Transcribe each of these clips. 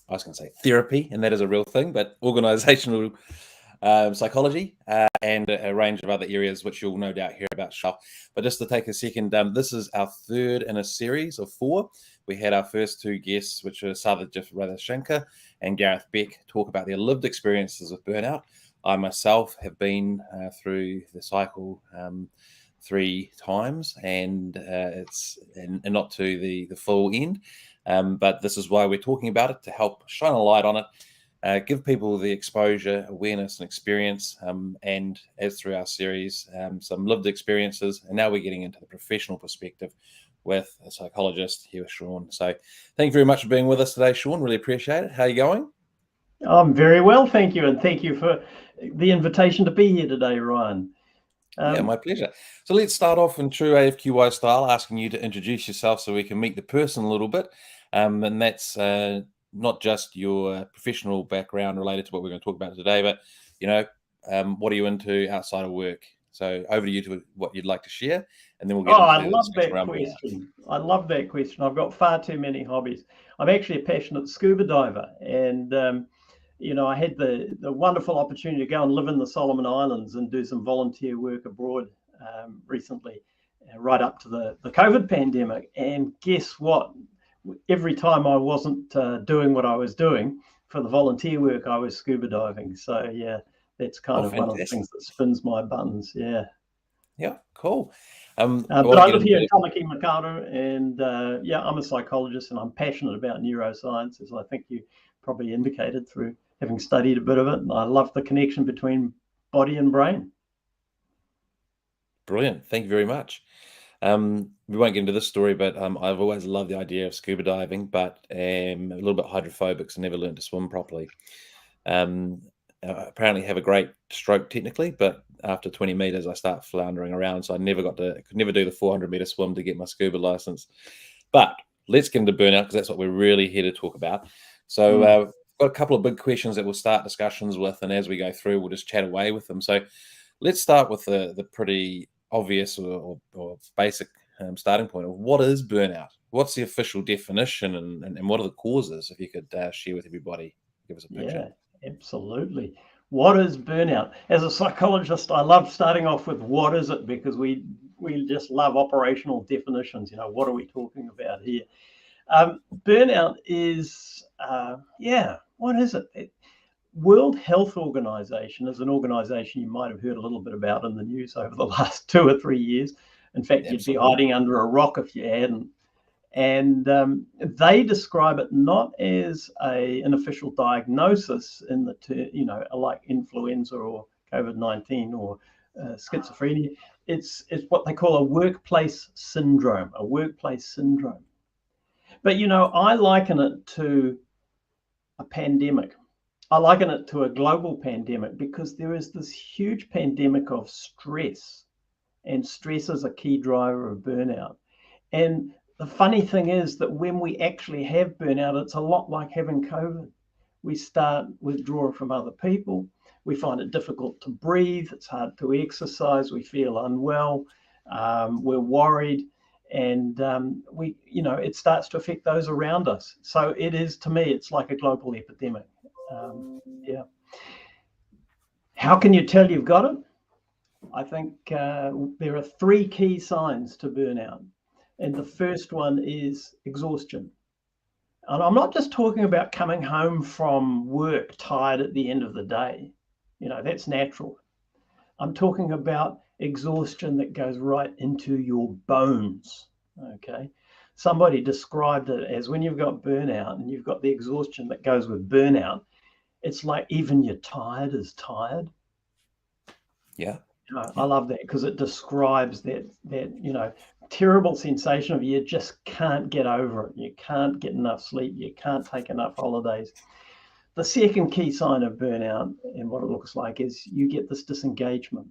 I was going to say therapy, and that is a real thing, but organisational psychology and a range of other areas, which you'll no doubt hear about, Shaun. But just to take a second, this is our third in a series of 4. We had our first 2 guests, which are Sarvajith, Ravishankar and Gareth Beck, talk about their lived experiences with burnout. I myself have been through the cycle 3 times, and it's and not to the full end. But this is why we're talking about it, to help shine a light on it, give people the exposure, awareness, and experience, and as through our series, some lived experiences. And now we're getting into the professional perspective with a psychologist here with Shaun. So thank you very much for being with us today, Shaun. Really appreciate it. How are you going? I'm very well, thank you. And thank you for the invitation to be here today, Ryan. Yeah, my pleasure. So let's start off in true AFQY style, asking you to introduce yourself so we can meet the person a little bit. And that's not just your professional background related to what we're going to talk about today, but, what are you into outside of work? So over to you to what you'd like to share, and then we'll get into I love that around question. I love that question. I've got far too many hobbies. I'm actually a passionate scuba diver, and I had the wonderful opportunity to go and live in the Solomon Islands and do some volunteer work abroad recently, right up to the COVID pandemic. And guess what? Every time I wasn't doing what I was doing for the volunteer work, I was scuba diving. So yeah, that's kind of fantastic. one of the things that spins my buttons. Yeah. Yeah, cool. But I live here in Tamaki Makaurau, and I'm a psychologist, and I'm passionate about neuroscience, as I think you probably indicated through having studied a bit of it. And I love the connection between body and brain. Brilliant. Thank you very much. We won't get into this story, but I've always loved the idea of scuba diving, but am a little bit hydrophobic, so never learned to swim properly. Apparently have a great stroke technically, but after 20 meters, I start floundering around. So I could never do the 400-meter swim to get my scuba license. But let's get into burnout, because that's what we're really here to talk about. So I've got a couple of big questions that we'll start discussions with, and as we go through, we'll just chat away with them. So let's start with the pretty obvious or basic starting point of what is burnout? What's the official definition, and what are the causes? If you could share with everybody, give us a picture. Yeah, absolutely. What is burnout? As a psychologist, I love starting off with what is it, because we just love operational definitions. What are we talking about here? Burnout is, what is it? World Health Organization is an organization you might have heard a little bit about in the news over the last 2 or 3 years. In fact, Absolutely. You'd be hiding under a rock if you hadn't. And they describe it not as an official diagnosis in like influenza or COVID-19 or schizophrenia. It's what they call a workplace syndrome, But, I liken it to a pandemic. I liken it to a global pandemic, because there is this huge pandemic of stress, and stress is a key driver of burnout. And the funny thing is that when we actually have burnout, it's a lot like having COVID. We start withdrawing from other people. We find it difficult to breathe. It's hard to exercise. We feel unwell. We're worried. And it starts to affect those around us. So it is, to me, it's like a global epidemic. How can you tell you've got it? I think there are 3 key signs to burnout. And the first one is exhaustion. And I'm not just talking about coming home from work tired at the end of the day. That's natural. I'm talking about exhaustion that goes right into your bones. Okay. Somebody described it as, when you've got burnout and you've got the exhaustion that goes with burnout, it's like even your tired is tired. Yeah. I love that, because it describes that terrible sensation of you just can't get over it. You can't get enough sleep. You can't take enough holidays. The second key sign of burnout, and what it looks like, is you get this disengagement,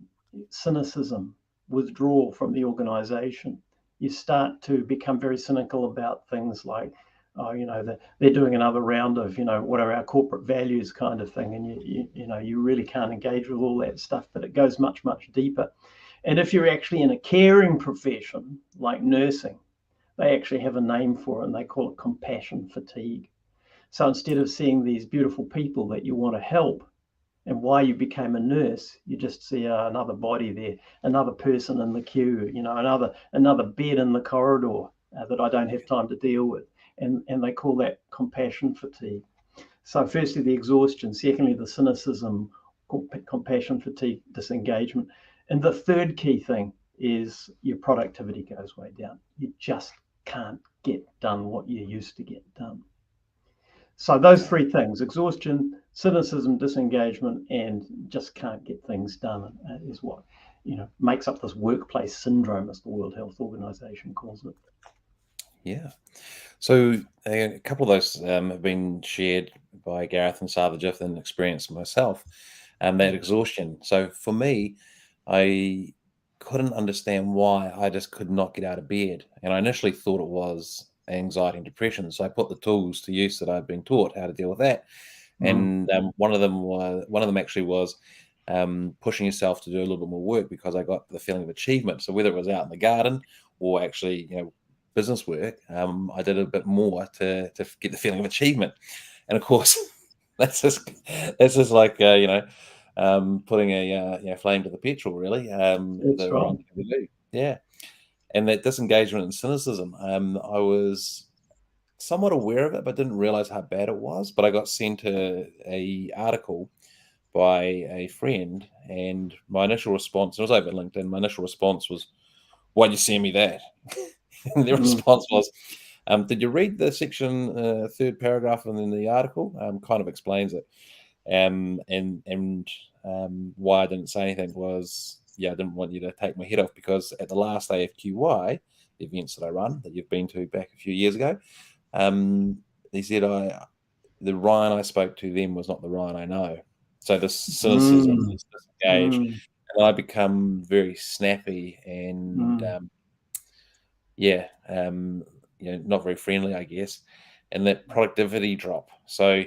cynicism, withdrawal from the organization. You start to become very cynical about things like, they're doing another round of, what are our corporate values kind of thing. And you really can't engage with all that stuff, but it goes much, much deeper. And if you're actually in a caring profession like nursing, they actually have a name for it, and they call it compassion fatigue. So instead of seeing these beautiful people that you want to help and why you became a nurse, you just see another body there, another person in the queue, another bed in the corridor that I don't have time to deal with. And they call that compassion fatigue. So firstly, the exhaustion. Secondly, the cynicism, compassion fatigue, disengagement. And the third key thing is your productivity goes way down. You just can't get done what you used to get done. So those three things, exhaustion, cynicism, disengagement, and just can't get things done is what, makes up this workplace syndrome, as the World Health Organization calls it. Yeah. So a couple of those have been shared by Gareth and Sarvajith and experienced myself, that exhaustion. So for me, I couldn't understand why I just could not get out of bed. And I initially thought it was anxiety and depression. So I put the tools to use that I'd been taught how to deal with that. And one of them actually was pushing yourself to do a little bit more work, because I got the feeling of achievement. So whether it was out in the garden or actually, business work, I did a bit more to get the feeling of achievement. And of course, that's just like putting a flame to the petrol, really. That's right. Yeah. And that disengagement and cynicism, I was somewhat aware of it, but didn't realize how bad it was. But I got sent a article by a friend, and my initial response, it was over LinkedIn, my initial response was, "Why'd you send me that?" And their response was, "Did you read the section, third paragraph in the article? Kind of explains it." And why I didn't say anything was, I didn't want you to take my head off, because at the last AFQY, the events that I run, that you've been to back a few years ago, they said the Ryan I spoke to then was not the Ryan I know. So this cynicism, this disengaged, and I become very snappy and not very friendly, I guess, and that productivity drop. So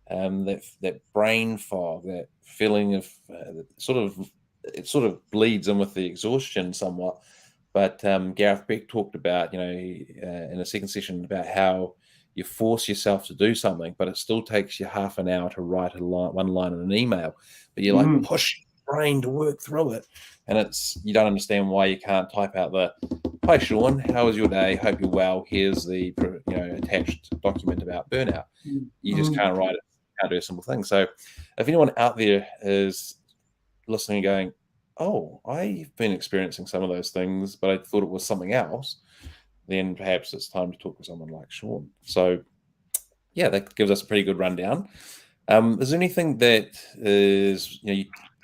that brain fog, that feeling of it sort of bleeds in with the exhaustion somewhat. But Gareth Beck talked about, in a second session, about how you force yourself to do something, but it still takes you half an hour to write one line in an email. But you like push your brain to work through it, and you don't understand why you can't type out the "Hi Shaun, how was your day? Hope you're well. Here's the attached document about burnout." You just can't write it. Can't do a simple thing. So, if anyone out there is listening and going, "Oh, I've been experiencing some of those things, but I thought it was something else," then perhaps it's time to talk to someone like Shaun. So, yeah, that gives us a pretty good rundown. Is there anything that is,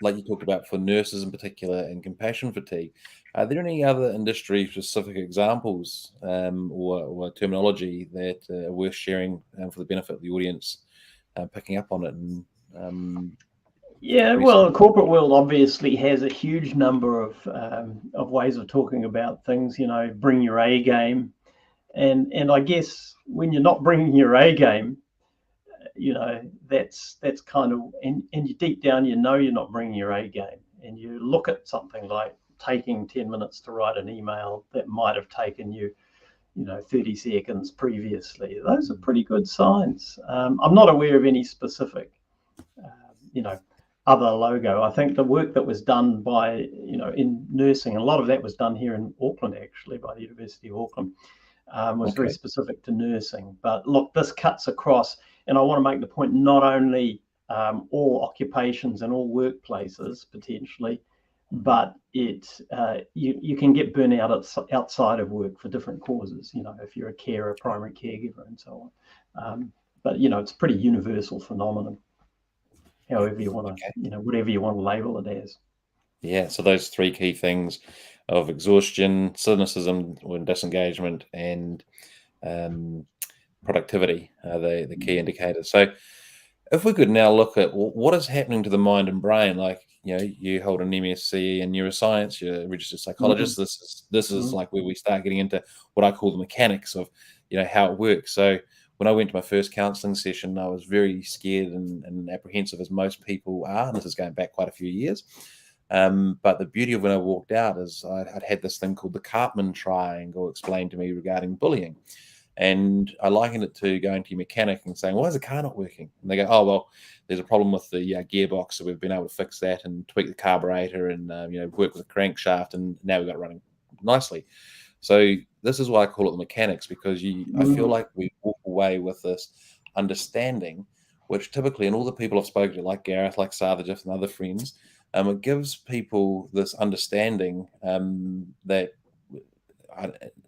like you talked about for nurses in particular and compassion fatigue? Are there any other industry-specific examples or terminology that are worth sharing for the benefit of the audience, picking up on it? And well, the corporate world obviously has a huge number of ways of talking about things. Bring your A game, and I guess when you're not bringing your A game, that's kind of, and you deep down you're not bringing your A game, and you look at something like taking 10 minutes to write an email that might have taken you 30 seconds previously. Those are pretty good signs. I'm not aware of any specific other logo. I think the work that was done by in nursing, a lot of that was done here in Auckland, actually, by the University of Auckland, was very specific to nursing. But look, this cuts across, and I want to make the point, not only all occupations and all workplaces potentially, but you can get burnout outside of work for different causes. If you're a carer, primary caregiver, and so on. But it's a pretty universal phenomenon. However you want to, whatever you want to label it as. Yeah. So those three key things of exhaustion, cynicism, or disengagement, and productivity are the key indicators. So if we could now look at what is happening to the mind and brain, like, you hold an MSc in neuroscience, you're a registered psychologist. This is like where we start getting into what I call the mechanics of, how it works. So when I went to my first counselling session, I was very scared and apprehensive, as most people are. And this is going back quite a few years. But the beauty of when I walked out is I'd had this thing called the Karpman triangle explained to me regarding bullying. And I liken it to going to your mechanic and saying, why is the car not working? And they go, oh, well, there's a problem with the gearbox, so we've been able to fix that and tweak the carburetor and work with the crankshaft, and now we've got it running nicely. So this is why I call it the mechanics, because I feel like we walk away with this understanding, which typically, and all the people I've spoken to, like Gareth, like Sarvajith and other friends, it gives people this understanding that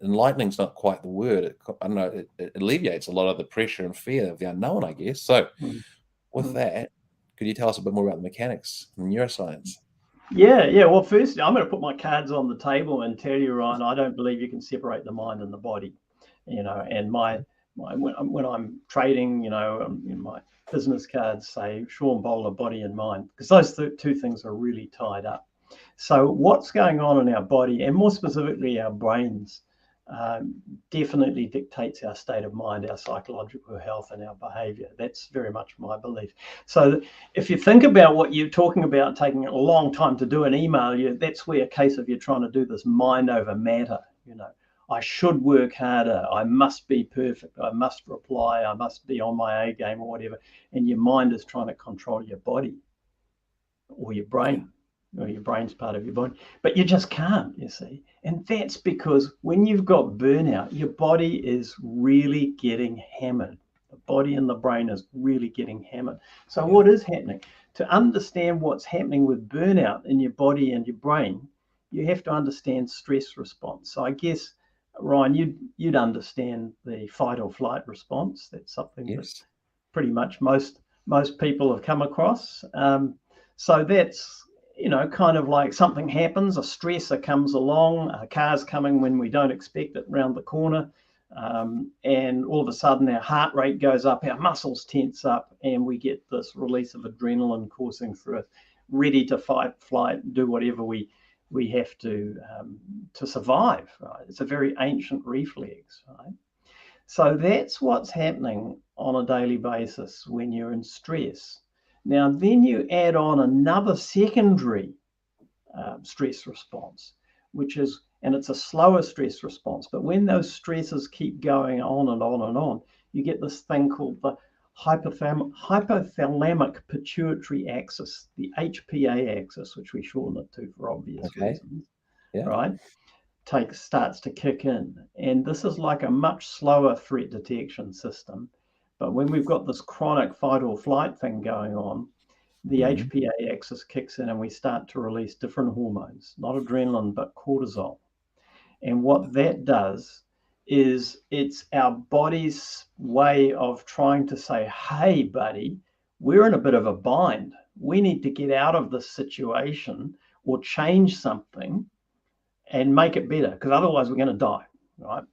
enlightening is not quite the word. I don't know, it alleviates a lot of the pressure and fear of the unknown, I guess. So with that, could you tell us a bit more about the mechanics and neuroscience? Yeah. Well, firstly, I'm going to put my cards on the table and tell you, Ryan, I don't believe you can separate the mind and the body. And when I'm trading, my business cards say Shaun Bowler, body and mind, because those two things are really tied up. So what's going on in our body, and more specifically our brains, definitely dictates our state of mind, our psychological health, and our behavior. That's very much my belief. So if you think about what you're talking about, taking a long time to do an email, that's where a case of you're trying to do this mind over matter. I should work harder. I must be perfect. I must reply. I must be on my A game or whatever. And your mind is trying to control your body or your brain. Or your brain's part of your body, but you just can't, you see. And that's because when you've got burnout, your body is really getting hammered. The body and the brain is really getting hammered. So what is happening? To understand what's happening with burnout in your body and your brain, you have to understand stress response. So I guess, Ryan, you'd understand the fight or flight response. That's something that pretty much most people have come across. So that's kind of like something happens, a stressor comes along, a car's coming when we don't expect it around the corner, and all of a sudden our heart rate goes up, our muscles tense up, and we get this release of adrenaline coursing through us, ready to fight, flight, do whatever we have to survive. Right? It's a very ancient reflex. Right? So that's what's happening on a daily basis when you're in stress. Now, then you add on another secondary stress response, and it's a slower stress response. But when those stresses keep going on and on and on, you get this thing called the hypothalamic pituitary axis, the HPA axis, which we shorten it to for obvious reasons, right? Starts to kick in. And this is like a much slower threat detection system. But when we've got this chronic fight or flight thing going on, the HPA axis kicks in and we start to release different hormones, not adrenaline, but cortisol. And what that does is it's our body's way of trying to say, hey, buddy, we're in a bit of a bind. We need to get out of this situation or change something and make it better, because otherwise we're going to die, right?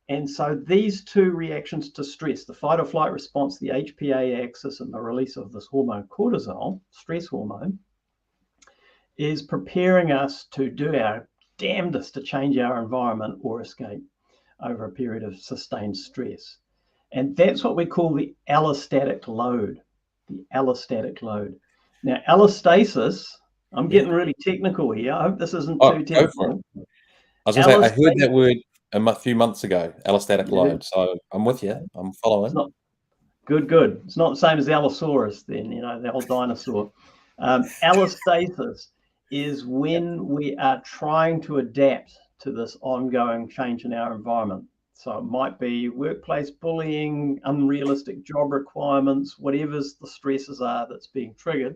And so these two reactions to stress, the fight or flight response, the HPA axis, and the release of this hormone cortisol, stress hormone, is preparing us to do our damnedest to change our environment or escape over a period of sustained stress. And that's what we call the allostatic load, the allostatic load. Now, allostasis, I'm getting really technical here. I hope this isn't too technical. I was going to say, I heard that word a few months ago, allostatic load. So I'm with you. I'm following. Good. It's not the same as Allosaurus then, the old dinosaur. Allostasis is when we are trying to adapt to this ongoing change in our environment. So it might be workplace bullying, unrealistic job requirements, whatever's the stresses are that's being triggered.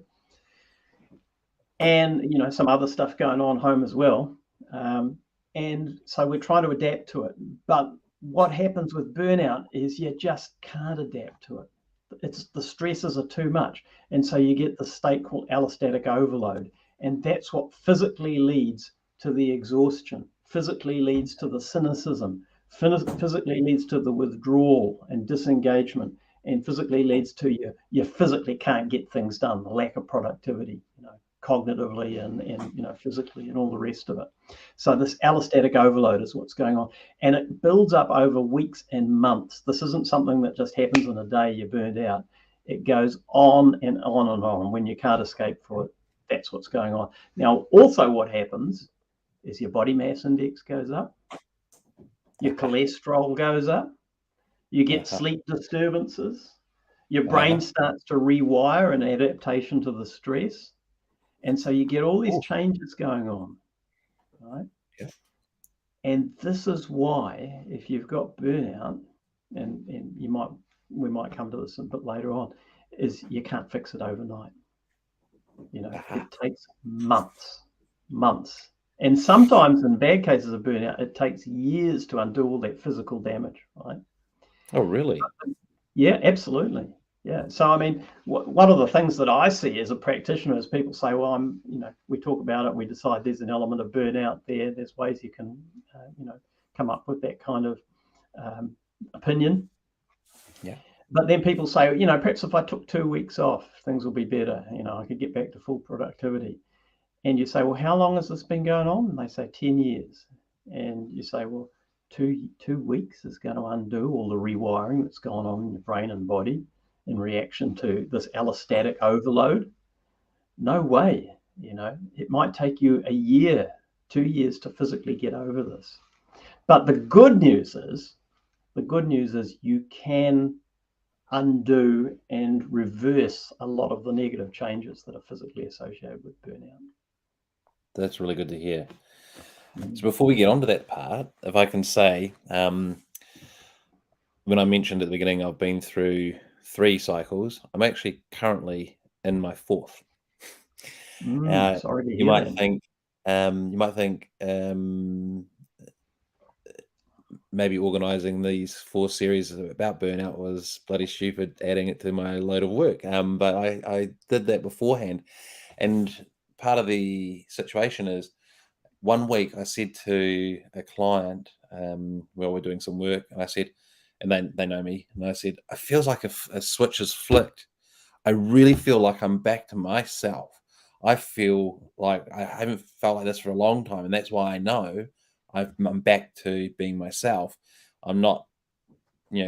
And, some other stuff going on home as well. And so we're trying to adapt to it. But what happens with burnout is you just can't adapt to it. The stresses are too much. And so you get the state called allostatic overload. And that's what physically leads to the exhaustion, physically leads to the cynicism, physically leads to the withdrawal and disengagement, and physically leads to you physically can't get things done, the lack of productivity, cognitively and physically and all the rest of it. So this allostatic overload is what's going on, and it builds up over weeks and months. This isn't something that just happens in a day, you're burned out. It goes on and on and on. When you can't escape for it, that's what's going on. Now, also what happens is your body mass index goes up, your cholesterol goes up, You get sleep disturbances. Your brain starts to rewire in adaptation to the stress. And so you get all these changes going on, right? Yeah. And this is why, if you've got burnout, and we might come to this a bit later on, is you can't fix it overnight. It takes months. And sometimes in bad cases of burnout, it takes years to undo all that physical damage, right? Oh, really? Yeah, absolutely. Yeah. So, I mean, one of the things that I see as a practitioner is people say, well, we talk about it, we decide there's an element of burnout there. There's ways you can, come up with that kind of opinion. Yeah. But then people say, perhaps if I took 2 weeks off, things will be better. I could get back to full productivity. And you say, well, how long has this been going on? And they say 10 years. And you say, well, two weeks is going to undo all the rewiring that's gone on in your brain and body in reaction to this allostatic overload. No way. It might take you a year, 2 years to physically get over this. But the good news is you can undo and reverse a lot of the negative changes that are physically associated with burnout. That's really good to hear. So before we get on to that part, if I can say, when I mentioned at the beginning, I've been through 3 cycles. I'm actually currently in my 4th. Sorry to hear you might that. think maybe organising these 4 series about burnout was bloody stupid, adding it to my load of work. But I did that beforehand, and part of the situation is, one week I said to a client, while we're doing some work, and I said, and they know me, and I said, it feels like a switch is flicked. I really feel like I'm back to myself. I feel like I haven't felt like this for a long time, and that's why I know I'm back to being myself. I'm not,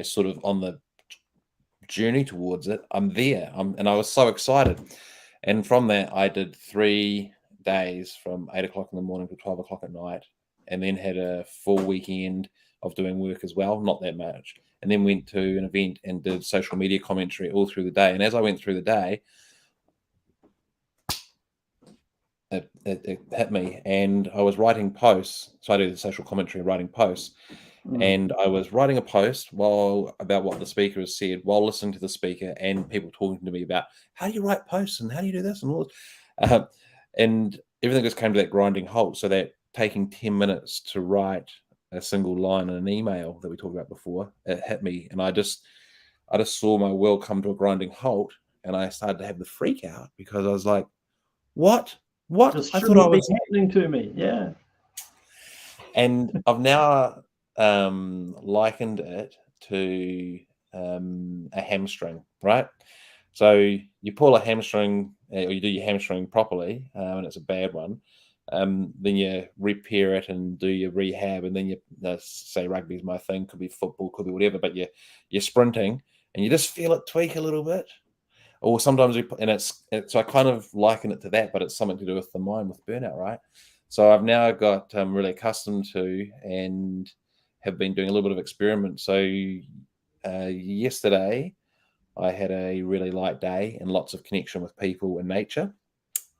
sort of on the journey towards it. I'm there. And I was so excited. And from that, I did 3 days from 8 o'clock in the morning to 12 o'clock at night, and then had a full weekend of doing work as well, not that much. And then went to an event and did social media commentary all through the day. And as I went through the day, it hit me, and I was writing posts. So I do the social commentary, writing posts, and I was writing a post about what the speaker has said, while listening to the speaker and people talking to me about how do you write posts and how do you do this and all this. And everything just came to that grinding halt. So that taking 10 minutes to write a single line in an email that we talked about before, it hit me, and I just saw my world come to a grinding halt, and I started to have the freak out, because I was like, what? This I thought I shouldn't be was. happening to me. Yeah. And I've now likened it to a hamstring, right? So you pull a hamstring, or you do your hamstring properly, and it's a bad one. Then you repair it and do your rehab, and then you say rugby is my thing, could be football, could be whatever, but you're sprinting and you just feel it tweak a little bit. Or sometimes so I kind of liken it to that, but it's something to do with the mind, with burnout, right? So I've now got really accustomed to, and have been doing a little bit of experiment. So yesterday I had a really light day and lots of connection with people and nature.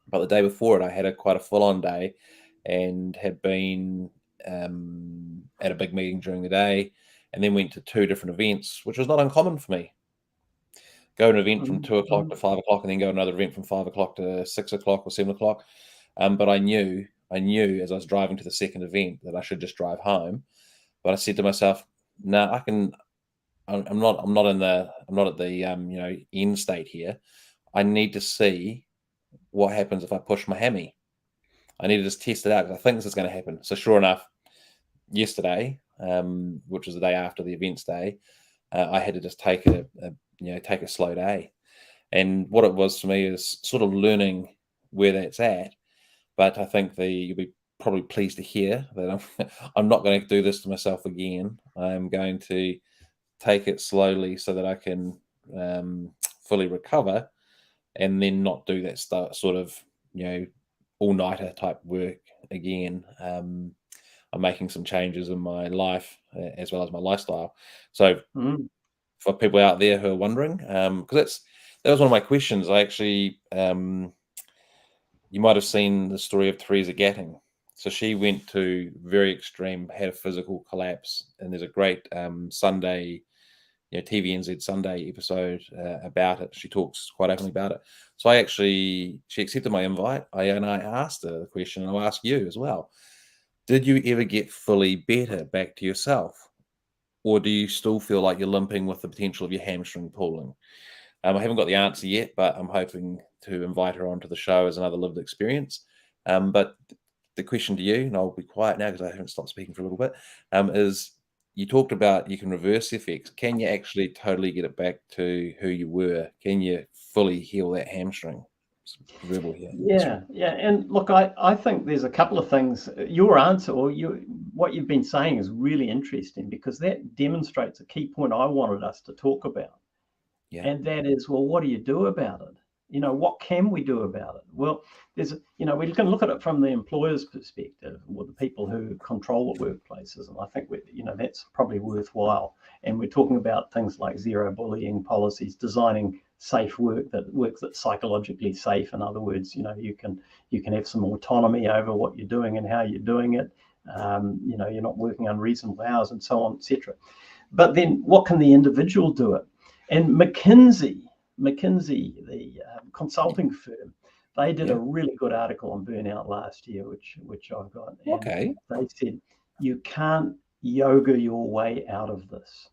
But the day before it, I had quite a full-on day, and had been at a big meeting during the day, and then went to 2 different events, which was not uncommon for me. Go to an event from 2 o'clock to 5 o'clock, and then go to another event from 5 o'clock to 6 o'clock or 7 o'clock. But I knew as I was driving to the second event that I should just drive home. But I said to myself, "No, I'm not at the end state here. I need to see what happens if I push my hammy. I need to just test it out, because I think this is going to happen." So sure enough, yesterday, which was the day after the events day, I had to just take a slow day. And what it was for me is sort of learning where that's at. But I think you'll be probably pleased to hear that I'm not going to do this to myself again. I'm going to take it slowly so that I can fully recover, and then not do that sort of all-nighter type work again. I'm making some changes in my life as well as my lifestyle. So Mm. for people out there who are wondering, because that was one of my questions. I actually, you might have seen the story of Teresa Gatting. So she went to very extreme, had a physical collapse, and there's a great Sunday, TVNZ Sunday episode about it. She talks quite openly about it. So she accepted my invite, and I asked her the question, and I'll ask you as well. Did you ever get fully better back to yourself? Or do you still feel like you're limping with the potential of your hamstring pulling? I haven't got the answer yet, but I'm hoping to invite her onto the show as another lived experience. But the question to you, and I'll be quiet now because I haven't stopped speaking for a little bit, is you talked about you can reverse the effects. Can you actually totally get it back to who you were? Can you fully heal that hamstring? Verbal here. Yeah. And look, I think there's a couple of things. Your answer, or what you've been saying, is really interesting, because that demonstrates a key point I wanted us to talk about. Yeah. And that is, well, what do you do about it? What can we do about it? Well, we can look at it from the employer's perspective, or the people who control the workplaces. And I think that's probably worthwhile. And we're talking about things like zero bullying policies, designing safe work that's psychologically safe. In other words, you can have some autonomy over what you're doing and how you're doing it. You're not working unreasonable hours, and so on, etc. But then, what can the individual do it? And McKinsey, the consulting firm, they did a really good article on burnout last year, which I've got. And okay. They said you can't yoga your way out of this.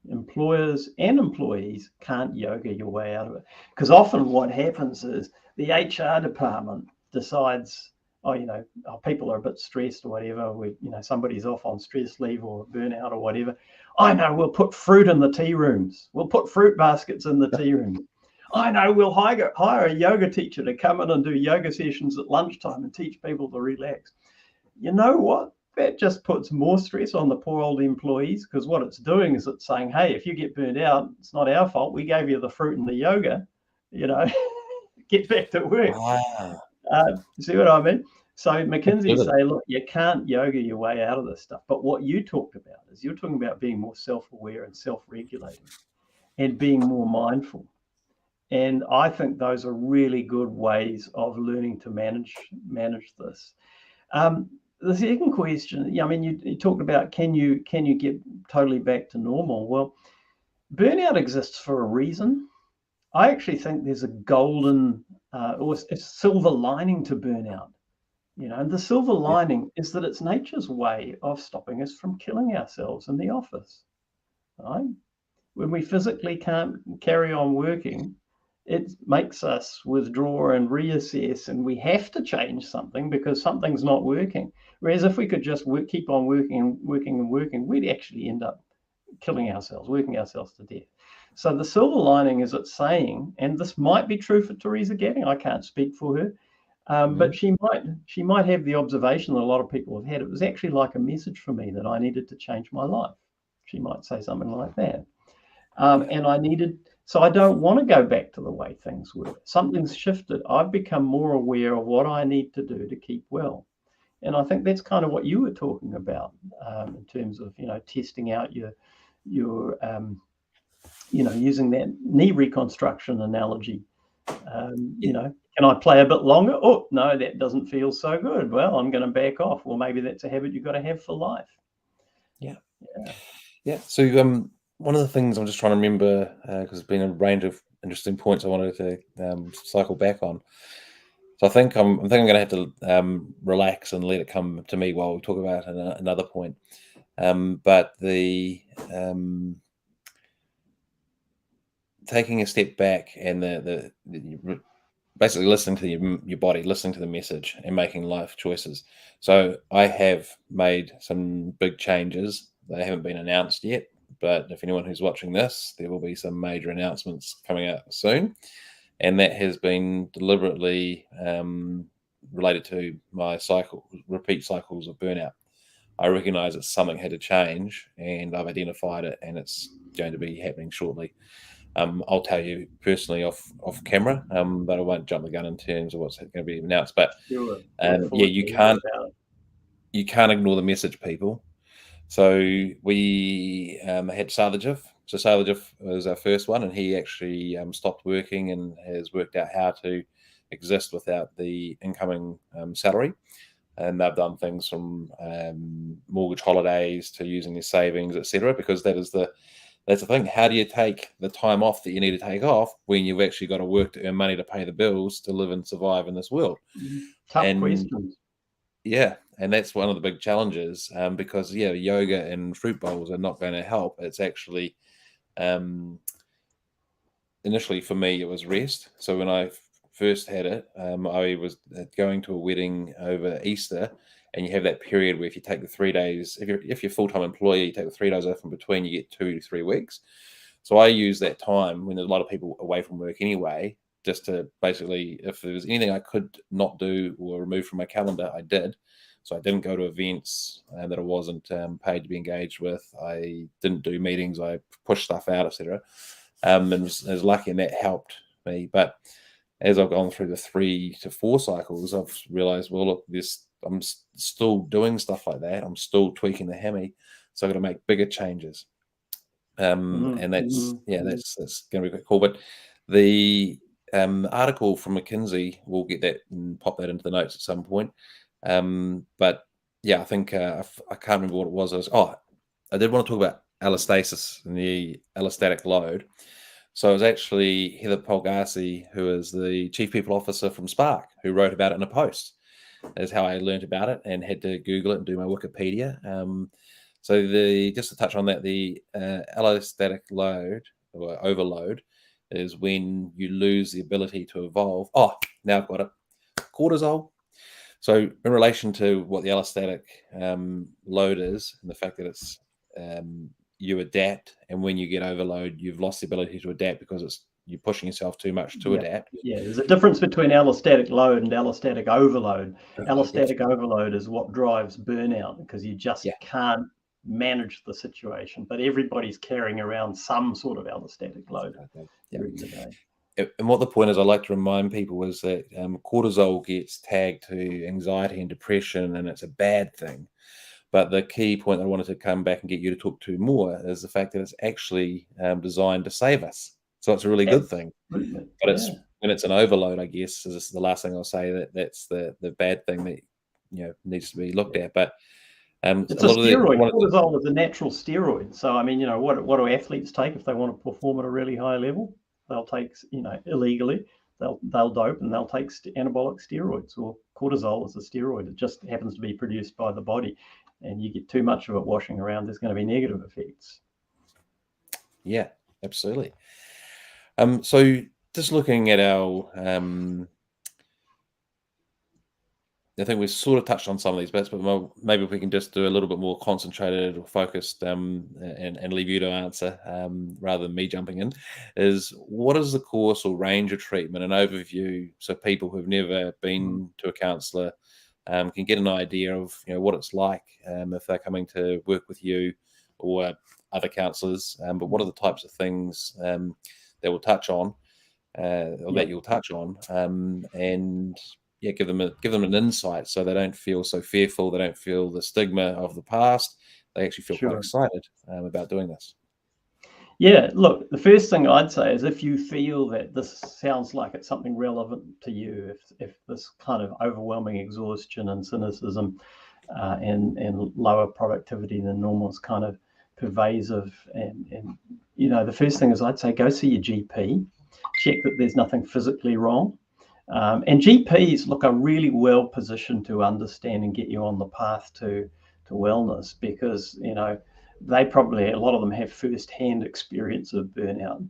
Employers and employees can't yoga your way out of it, because often what happens is the HR department decides, people are a bit stressed or whatever. Somebody's off on stress leave or burnout or whatever. I know, we'll put fruit in the tea rooms. We'll put fruit baskets in the tea rooms. I know, we'll hire a yoga teacher to come in and do yoga sessions at lunchtime and teach people to relax. You know what? That just puts more stress on the poor old employees, because what it's doing is it's saying, hey, if you get burnt out, it's not our fault. We gave you the fruit and the yoga, get back to work. Wow. See what I mean? So McKinsey say, look, you can't yoga your way out of this stuff. But what you talked about is you're talking about being more self-aware and self-regulating and being more mindful. And I think those are really good ways of learning to manage this. The second question, you talked about can you get totally back to normal? Well, burnout exists for a reason. I actually think there's a golden or a silver lining to burnout. And the silver lining is that it's nature's way of stopping us from killing ourselves in the office. Right? When we physically can't carry on working, it makes us withdraw and reassess, and we have to change something because something's not working. Whereas if we could just keep on working, we'd actually end up killing ourselves, working ourselves to death. So the silver lining is it's saying, and this might be true for Teresa Gatting, I can't speak for her, but she might have the observation that a lot of people have had. It was actually like a message for me that I needed to change my life. She might say something like that. And so I don't want to go back to the way things were. Something's shifted. I've become more aware of what I need to do to keep well. And I think that's kind of what you were talking about in terms of, testing out your using that knee reconstruction analogy. Can I play a bit longer? Oh, no, that doesn't feel so good. Well, I'm going to back off. Well, maybe that's a habit you've got to have for life. Yeah. So one of the things I'm just trying to remember, because there's been a range of interesting points I wanted to cycle back on. So I think I'm going to have to relax and let it come to me while we talk about another point. But the taking a step back and the basically listening to your body, listening to the message, and making life choices. So I have made some big changes. They haven't been announced yet, but if anyone who's watching this, there will be some major announcements coming out soon. And that has been deliberately related to my repeat cycles of burnout. I recognize that something had to change, and I've identified it, and it's going to be happening shortly. I'll tell you personally off camera, but I won't jump the gun in terms of what's going to be announced. But you can't ignore the message, people. So we had Sarvajith. So Sarvajith was our first one, and he actually stopped working and has worked out how to exist without the incoming salary. And they've done things from mortgage holidays to using their savings, etc. Because that's the thing. How do you take the time off that you need to take off when you've actually got to work to earn money to pay the bills to live and survive in this world? Tough questions. Yeah, and that's one of the big challenges, because yoga and fruit bowls are not going to help. It's actually initially for me it was rest. So when I first had it, I was going to a wedding over Easter, and you have that period where if you take the 3 days, if you're a full-time employee, you take the 3 days off in between, you get 2 to 3 weeks. So I use that time when there's a lot of people away from work anyway, just to basically, if there was anything I could not do or remove from my calendar, I did. So I didn't go to events that I wasn't paid to be engaged with. I didn't do meetings. I pushed stuff out, etc. And was lucky, and that helped me. But as I've gone through the 3 to 4 cycles, I've realized, well, look, I'm still doing stuff like that. I'm still tweaking the hammy. So I've got to make bigger changes. And that's going to be quite cool. But the article from McKinsey, we'll get that and pop that into the notes at some point. But yeah, I think I can't remember what it was. I did want to talk about allostasis and the allostatic load. So it was actually Heather Polgarsi, who is the Chief People Officer from Spark, who wrote about it in a post. That's how I learned about it and had to Google it and do my Wikipedia. So just to touch on that, the allostatic load or overload is when you lose the ability to evolve. Oh, now I've got it. Cortisol. So in relation to what the allostatic load is, and the fact that it's you adapt, and when you get overload, you've lost the ability to adapt because you're pushing yourself too much to adapt. Yeah, there's a difference between allostatic load and allostatic overload. Allostatic overload is what drives burnout, because you just can't manage the situation. But everybody's carrying around some sort of allostatic load during the day. And what the point is, I like to remind people is that cortisol gets tagged to anxiety and depression, and it's a bad thing. But the key point I wanted to come back and get you to talk to more is the fact that it's actually designed to save us. So it's a really good thing. But it's when it's an overload, I guess, is the last thing I'll say, that's the bad thing that needs to be looked at. But it's a steroid. Cortisol is a natural steroid. So I mean, what do athletes take if they want to perform at a really high level? They'll take, illegally, they'll dope, and they'll take anabolic steroids. Or cortisol is a steroid. It just happens to be produced by the body, and you get too much of it washing around, there's going to be negative effects. Yeah, absolutely. So just looking at our, I think we've sort of touched on some of these bits, but maybe if we can just do a little bit more concentrated or focused and leave you to answer rather than me jumping in, is what is the course or range of treatment, an overview, so people who've never been to a counsellor can get an idea of what it's like if they're coming to work with you or other counsellors. But what are the types of things that we'll touch on, or that you'll touch on, and give them an insight so they don't feel so fearful, they don't feel the stigma of the past, they actually feel quite excited about doing this. Yeah, look, the first thing I'd say is if you feel that this sounds like it's something relevant to you, if this kind of overwhelming exhaustion and cynicism and lower productivity than normal is kind of pervasive, and the first thing is I'd say go see your GP, check that there's nothing physically wrong. And GPs, look, are really well positioned to understand and get you on the path to wellness, because they probably, a lot of them have first-hand experience of burnout.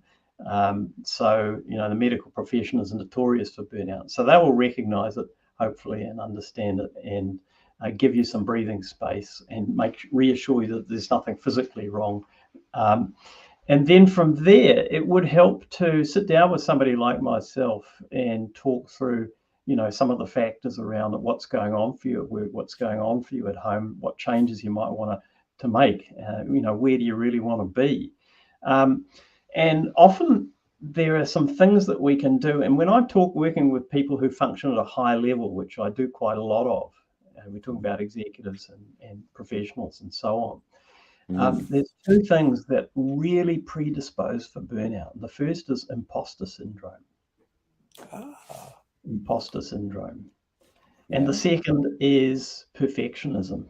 So the medical profession is notorious for burnout, so they will recognize it, hopefully, and understand it, and give you some breathing space and reassure you that there's nothing physically wrong. And then from there, it would help to sit down with somebody like myself and talk through, some of the factors around what's going on for you at work, what's going on for you at home, what changes you might want to make, where do you really want to be? And often there are some things that we can do. And when I talk working with people who function at a high level, which I do quite a lot of, we're talking about executives and professionals and so on, There's two things that really predispose for burnout. The first is imposter syndrome. Imposter syndrome. And the second is perfectionism.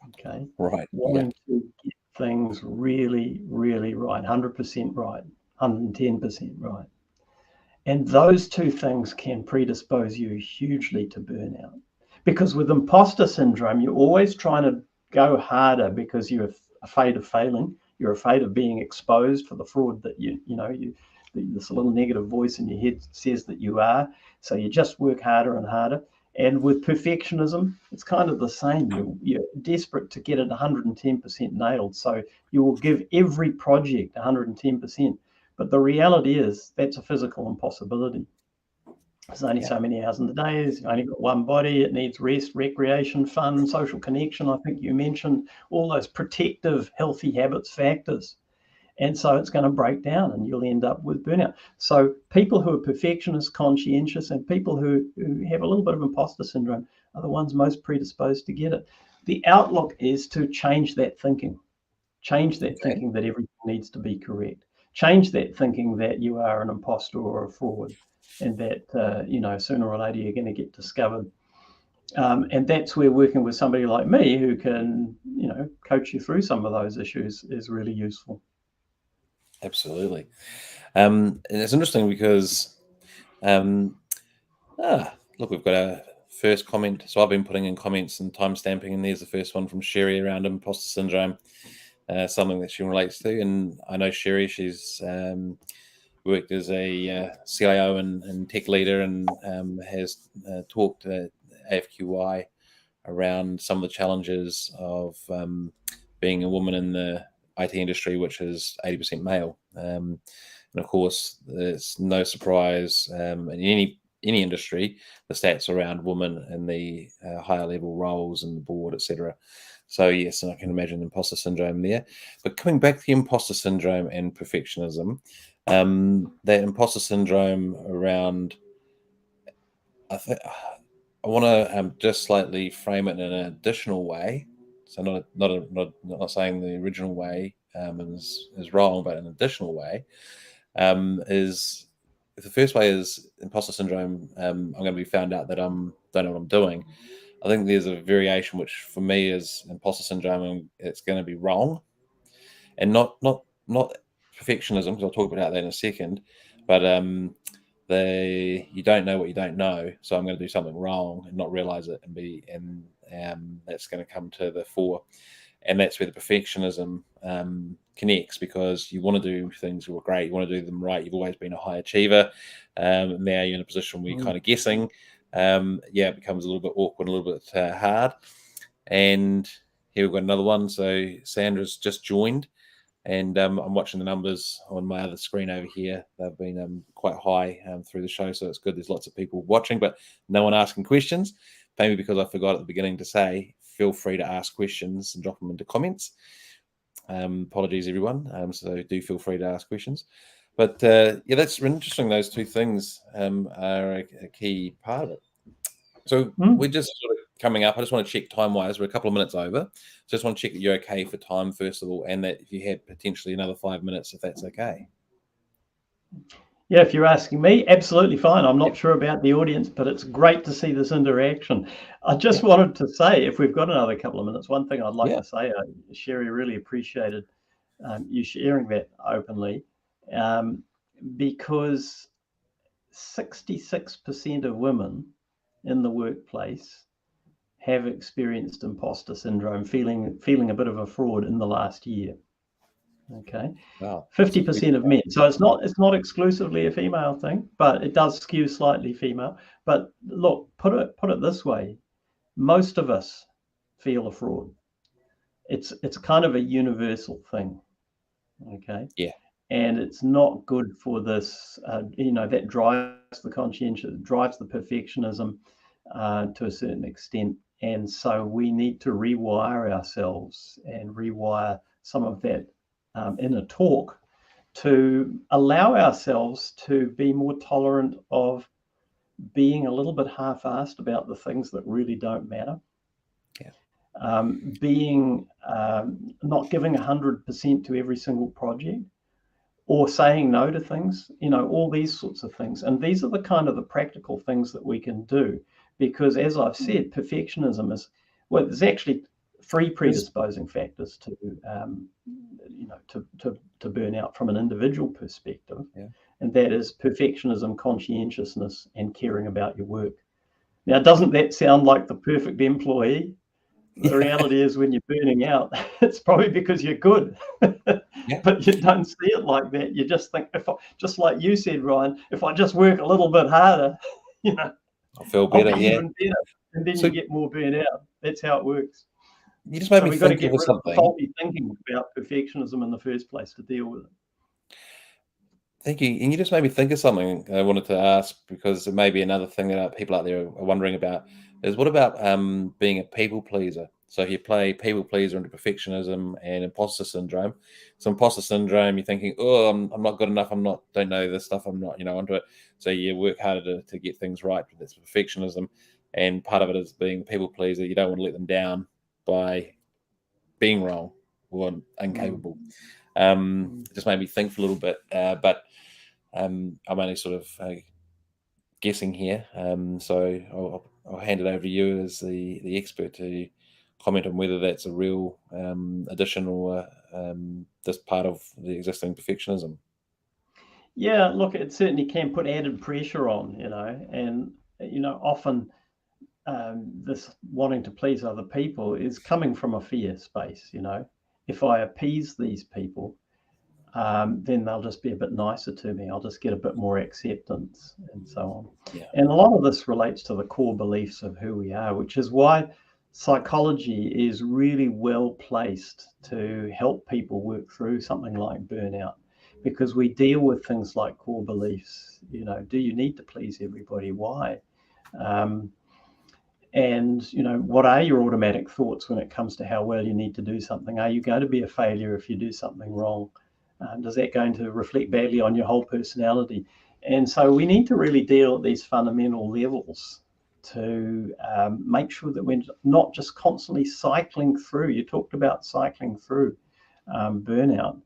Okay. Right. Wanting to get things really, really right, 100% right, 110% right. And those two things can predispose you hugely to burnout. Because with imposter syndrome, you're always trying to go harder because you're afraid of failing. You're afraid of being exposed for the fraud that this little negative voice in your head says that you are. So you just work harder and harder. And with perfectionism, it's kind of the same. You're desperate to get it 110% nailed. So you will give every project 110%. But the reality is that's a physical impossibility. There's only so many hours in the day. You've only got one body. It needs rest, recreation, fun, social connection. I think you mentioned all those protective, healthy habits factors. And so it's going to break down and you'll end up with burnout. So people who are perfectionists, conscientious, and people who have a little bit of imposter syndrome are the ones most predisposed to get it. The outlook is to change that thinking. Change that thinking that everything needs to be correct. Change that thinking that you are an imposter or a fraud, and that sooner or later you're going to get discovered. And that's where working with somebody like me who can, coach you through some of those issues is really useful. Absolutely. And it's interesting because, look, we've got our first comment. So I've been putting in comments and time stamping, and there's the first one from Sherry around imposter syndrome. Something that she relates to. And I know Sherry, she's worked as a CIO and tech leader and has talked at AFQI around some of the challenges of being a woman in the IT industry, which is 80% male. And of course, it's no surprise in any industry, the stats around women in the higher level roles and the board, etc. So yes, and I can imagine imposter syndrome there. But coming back to the imposter syndrome and perfectionism, that imposter syndrome around, I want to just slightly frame it in an additional way. So not saying the original way is wrong, but an additional way is. If the first way is imposter syndrome, I'm going to be found out that I don't know what I'm doing. I think there's a variation which for me is imposter syndrome, and it's going to be wrong, and not perfectionism, because I'll talk about that in a second. But you don't know what you don't know, so I'm going to do something wrong and not realize it, and that's going to come to the fore, and that's where the perfectionism connects, because you want to do things that are great, you want to do them right. You've always been a high achiever. Now you're in a position where you're kind of guessing. It becomes a little bit awkward, a little bit hard. And here we've got another one. So Sandra's just joined, and I'm watching the numbers on my other screen over here. They've been quite high through the show, so it's good. There's lots of people watching, but no one asking questions. Maybe because I forgot at the beginning to say, feel free to ask questions and drop them into comments. Apologies, everyone. So do feel free to ask questions. But that's interesting. Those two things are a key part of it. So we're just sort of coming up. I just want to check time-wise. We're a couple of minutes over. Just want to check that you're okay for time, first of all, and that if you had potentially another 5 minutes, if that's okay. Yeah, if you're asking me, absolutely fine. I'm not sure about the audience, but it's great to see this interaction. I just wanted to say, if we've got another couple of minutes, one thing I'd like to say, Sherry, really appreciated you sharing that openly, because 66% of women in the workplace have experienced imposter syndrome, feeling a bit of a fraud in the last year. Okay. Wow. 50% of men. So it's not exclusively a female thing, but it does skew slightly female. But look, put it this way: most of us feel a fraud. It's kind of a universal thing. Okay. Yeah. And it's not good for this. That drives the conscientious, drives the perfectionism to a certain extent. And so we need to rewire ourselves and rewire some of that inner talk to allow ourselves to be more tolerant of being a little bit half-assed about the things that really don't matter. Yeah. being not giving 100% to every single project, or saying no to things, all these sorts of things. And these are the kind of the practical things that we can do, because as I've said, perfectionism is, well, there's actually 3 predisposing factors to burnout from an individual perspective. Yeah. And that is perfectionism, conscientiousness, and caring about your work. Now, doesn't that sound like the perfect employee? The reality is, when you're burning out, it's probably because you're good. Yeah. But you don't see it like that. You just think, just like you said, Ryan, if I just work a little bit harder, I'll feel better. I'll be Yeah. even better. And then So you get more burnout. That's how it works. you just made So me we've got to think get of rid of the something. faulty thinking about perfectionism in the first place to deal with it. Thank you. And you just made me think of something I wanted to ask, because it may be another thing that people out there are wondering about, is what about being a people pleaser? So if you play people pleaser into perfectionism and imposter syndrome. So imposter syndrome, you're thinking, oh, I'm not good enough. Don't know this stuff. I'm not, onto it. So you work harder to get things right. That's perfectionism. And part of it is being a people pleaser. You don't want to let them down by being wrong or incapable. Just made me think for a little bit, but I'm only sort of guessing here. So I'll hand it over to you as the expert to comment on whether that's a real addition or just part of the existing perfectionism. Yeah, look, it certainly can put added pressure on, and often this wanting to please other people is coming from a fear space. If I appease these people, then they'll just be a bit nicer to me. I'll just get a bit more acceptance and so on. Yeah. And a lot of this relates to the core beliefs of who we are, which is why psychology is really well placed to help people work through something like burnout, because we deal with things like core beliefs. Do you need to please everybody? Why? And what are your automatic thoughts when it comes to how well you need to do something? Are you going to be a failure if you do something wrong? Does that going to reflect badly on your whole personality? And so we need to really deal at these fundamental levels to make sure that we're not just constantly cycling through. You talked about cycling through burnout.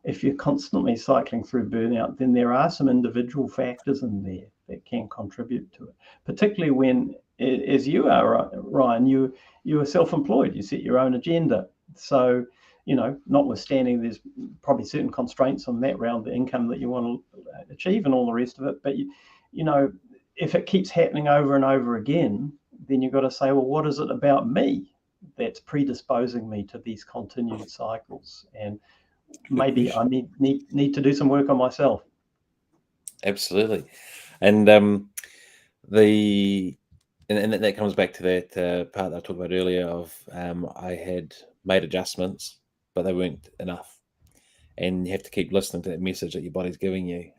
If you're constantly cycling through burnout, then there are some individual factors in there that can contribute to it, particularly when, as you are, Ryan, you are self-employed. You set your own agenda. So, notwithstanding, there's probably certain constraints on that around the income that you want to achieve and all the rest of it. But if it keeps happening over and over again, then you've got to say, well, what is it about me that's predisposing me to these continued cycles? And maybe I need to do some work on myself. Absolutely. And that comes back to that part that I talked about earlier of I had made adjustments, but they weren't enough. And you have to keep listening to that message that your body's giving you.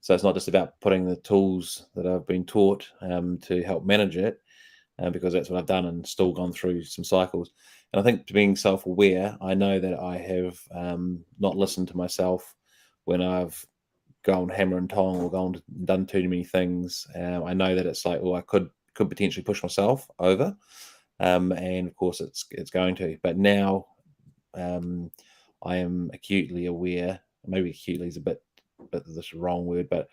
So it's not just about putting the tools that I've been taught to help manage it, because that's what I've done and still gone through some cycles. And I think, to being self-aware, I know that I have not listened to myself when I've gone hammer and tong or done too many things. I know that it's like, well, I could potentially push myself over, and of course it's going to. But now I am acutely aware. Maybe acutely is a bit this wrong word, but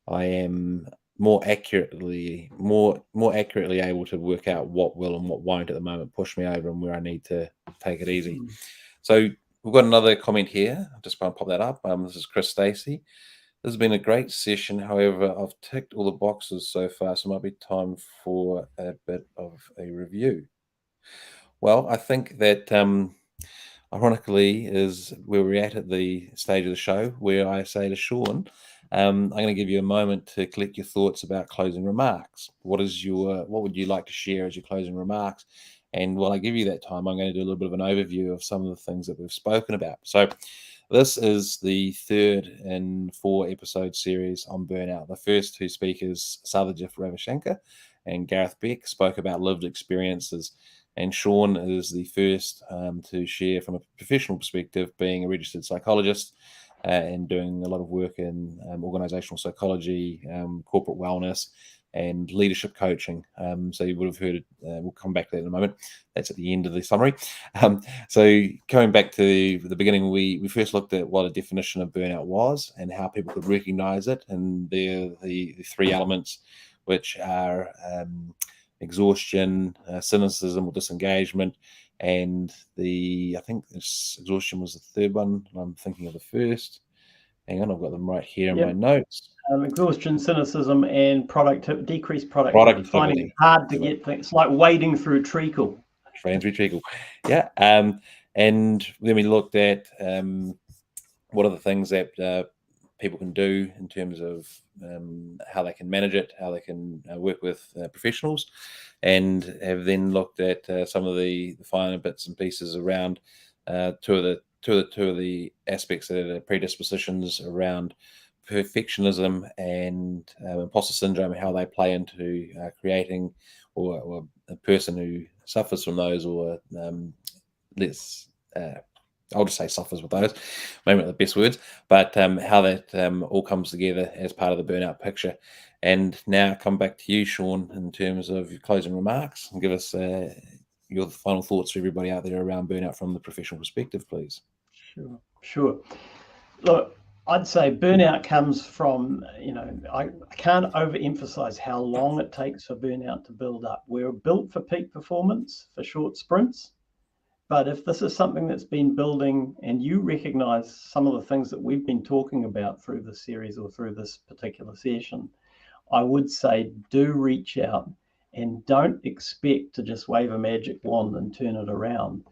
I am more accurately able to work out what will and what won't at the moment push me over and where I need to take it easy. So we've got another comment here. I'm just going to pop that up. This is Chris Stacey. This has been a great session. However, I've ticked all the boxes so far, so it might be time for a bit of a review. Well, I think that ironically is where we're at the stage of the show where I say to Shaun, I'm going to give you a moment to collect your thoughts about closing remarks. What would you like to share as your closing remarks? And while I give you that time, I'm going to do a little bit of an overview of some of the things that we've spoken about. So this is the 3rd in 4 episode series on burnout. The first 2 speakers, Sarvajith Ravishankar and Gareth Beck, spoke about lived experiences. And Shaun is the first to share from a professional perspective, being a registered psychologist and doing a lot of work in organisational psychology, corporate wellness, and leadership coaching. So you would have heard it. We'll come back to that in a moment. That's at the end of the summary. So coming back to the beginning, we first looked at what a definition of burnout was and how people could recognize it, and the three elements, which are exhaustion, cynicism or disengagement, and I think this exhaustion was the third one. I'm thinking of the first. Hang on, I've got them right here in my notes. Exhaustion, cynicism, and decreased productivity. Finding it hard to get things, like wading through treacle. Yeah. And then we looked at what are the things that people can do in terms of how they can manage it, how they can work with professionals, and have then looked at some of the finer bits and pieces around two of the aspects that are predispositions around perfectionism and imposter syndrome, and how they play into creating or a person who suffers from those, or I'll just say suffers with those, maybe not the best words, but how that all comes together as part of the burnout picture. And now come back to you, Shaun, in terms of your closing remarks, and give us your final thoughts for everybody out there around burnout from the professional perspective, please. Sure. Look, I'd say burnout comes from, I can't overemphasize how long it takes for burnout to build up. We're built for peak performance, for short sprints. But if this is something that's been building, and you recognize some of the things that we've been talking about through this series or through this particular session, I would say do reach out and don't expect to just wave a magic wand and turn it around.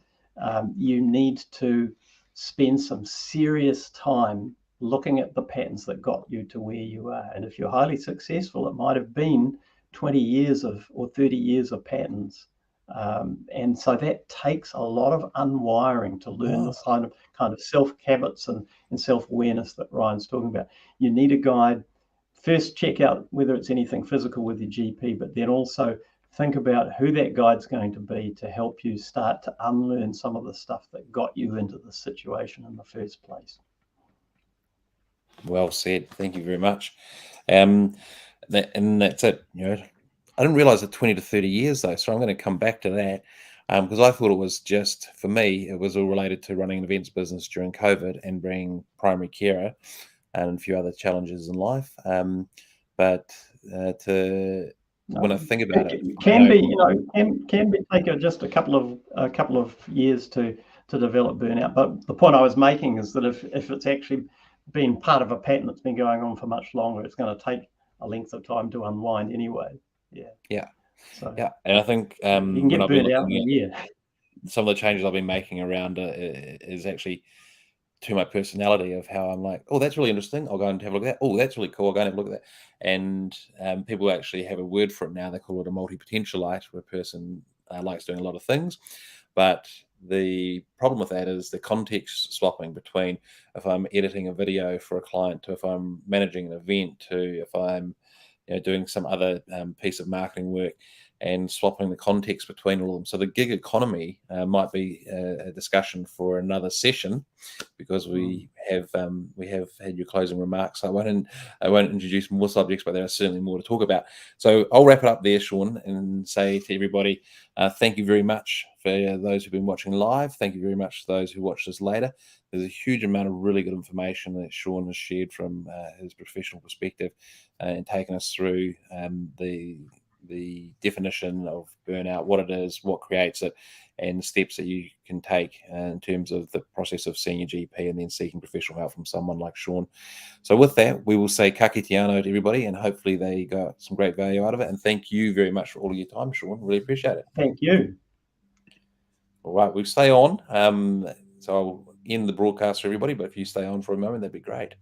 You need to spend some serious time looking at the patterns that got you to where you are. And if you're highly successful, it might have been 20 years or 30 years of patterns. And so that takes a lot of unwiring to learn this kind of self-habits and self-awareness that Ryan's talking about. You need a guide. First, check out whether it's anything physical with your GP, but then also think about who that guide's going to be to help you start to unlearn some of the stuff that got you into the situation in the first place. Well said. Thank you very much. And that's it. I didn't realize that 20 to 30 years though, so I'm going to come back to that because I thought it was just, for me, it was all related to running an events business during COVID and being primary carer and a few other challenges in life. When I think about it, can be take just a couple of years to develop burnout. But the point I was making is that if it's actually been part of a pattern that's been going on for much longer, it's going to take a length of time to unwind anyway. Yeah. So, and I think you can get burnt out in a year. Some of the changes I've been making around it is actually to my personality, of how I'm like, oh, that's really interesting, I'll go and have a look at that. Oh, that's really cool, I'll go and have a look at that. And people actually have a word for it now. They call it a multi-potentialite, where a person likes doing a lot of things. But the problem with that is the context swapping between if I'm editing a video for a client, to if I'm managing an event, to if I'm doing some other piece of marketing work, and swapping the context between all of them. So the gig economy might be a discussion for another session, because we have had your closing remarks. I won't introduce more subjects, but there are certainly more to talk about. So I'll wrap it up there, Shaun, and say to everybody, thank you very much for those who've been watching live. Thank you very much to those who watch this later. There's a huge amount of really good information that Shaun has shared from his professional perspective and taken us through the definition of burnout, what it is, what creates it, and steps that you can take in terms of the process of seeing your GP and then seeking professional help from someone like Shaun. So with that, we will say ka kite anō to everybody, and hopefully they got some great value out of it. And thank you very much for all of your time, Shaun. Really appreciate it. Thank you. All right, we'll stay on. So I'll end the broadcast for everybody, but if you stay on for a moment, that'd be great.